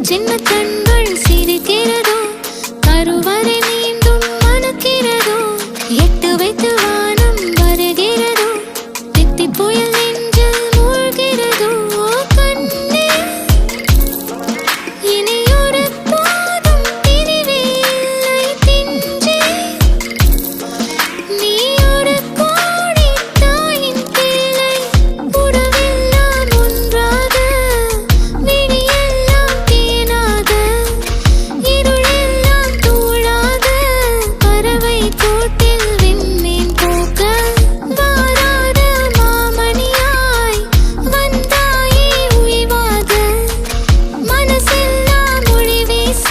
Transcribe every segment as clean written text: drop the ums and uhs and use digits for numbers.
சின்ன கண்கள் சிரிக்கிறதோ கருவறை மீண்டும் மணக்கிறதோ எட்டு வைத்து வானம் வருகிறதோ தித்தி புயல் நெஞ்சில் மூழ்கிறதோ கண்ணே இனியொரு போதும் பிரிவே இல்லை பிஞ்சே நீ ஒரு கோடி தாயின் பிள்ளை உறவெல்லாம் ஒன்றாக விழியெல்லாம் தேனாக இருளெல்லாம் தூளாக பறவை கூட்டில் விண்மீன் போக்க வாராத மாமணியாய் வந்தாயே உய்வாக மனசெல்லாம் மொழி வீச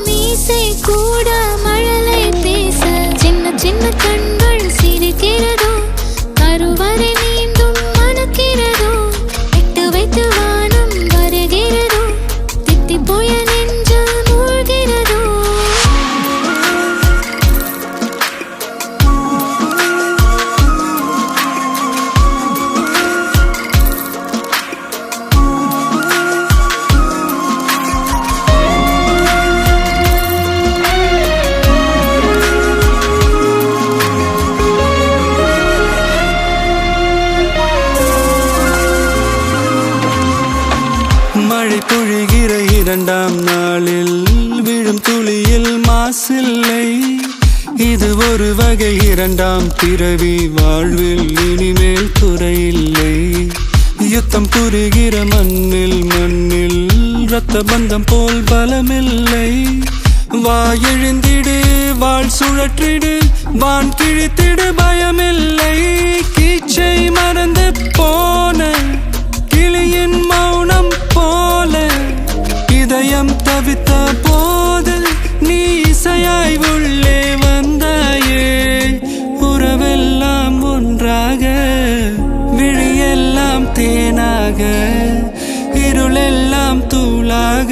மீசை கூட மழலை பேச சின்ன சின்ன கண்கள் சிரிக்கிறதோ கருவறை மீண்டும் மணக்கிறதோ எட்டு வைத்து வானம் வருகிறதோ தித்தி புயல் நெஞ்சில் மூழ்கிறதோ மழை பொழிகிற இரண்டாம் நாளில் விழும் துளியில் மாசில்லை இது ஒரு வகை இரண்டாம் பிறவி வாழ்வில் இனிமேல் குறையில்லை யுத்தம் புரிகிற மண்ணில் இரத்த பந்தம் போல் பலமில்லை வா எழுந்திடு வாழ் சுழற்றிடு வான் கிழித்திடு பயமில்லை கீச்சை மறந்து போன கிளியின் மௌனம் போல இதயம் தவித்த போது நீ இசையாய் உள்ளே வந்தாயே உறவெல்லாம் ஒன்றாக விழியெல்லாம் தேனாக இருளெல்லாம் தூளாக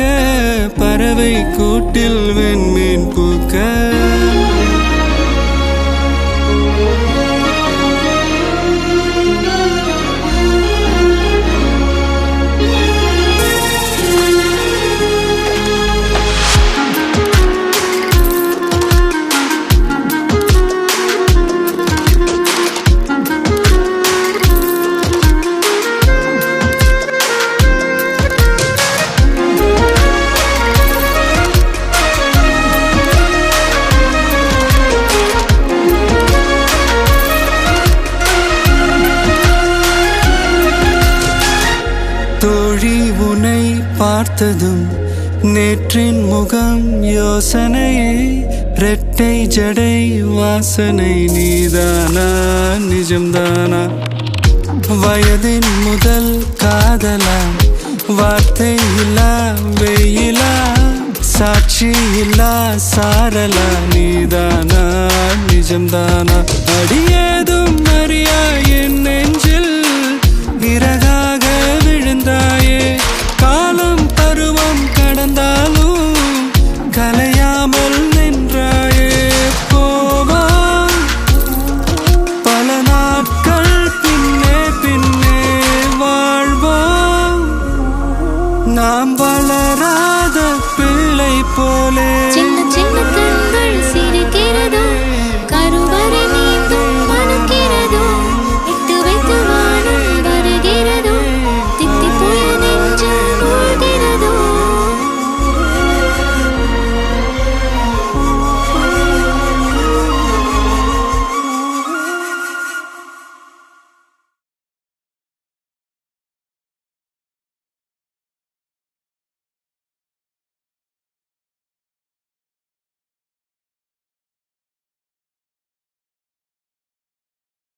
பறவை கூட்டில் வெண்மீன் பூக்க தோழி உன்னை பார்த்ததும் நேற்றின் முகம் யோசனையே ரெட்டை ஜடை வாசனை நீதானா நிஜம்தானா வயதின் முதல் காதலா வார்த்தை இல்லா வெயிலா சாட்சி இல்லா சாரலா நீதானா நிஜம்தானா அடியேதும் அறியா என் நெஞ்சில் இறகாக விழுந்தாயே காலம் பருவம் கடந்தாலும் கலையாமல் நின்றாயே போவா பல நாட்கள் பின்னே பின்னே வாழ்வோம் நாம் வளராத பிள்ளை போலே சின்ன சின்ன கண்கள் சிரிக்கிறதோ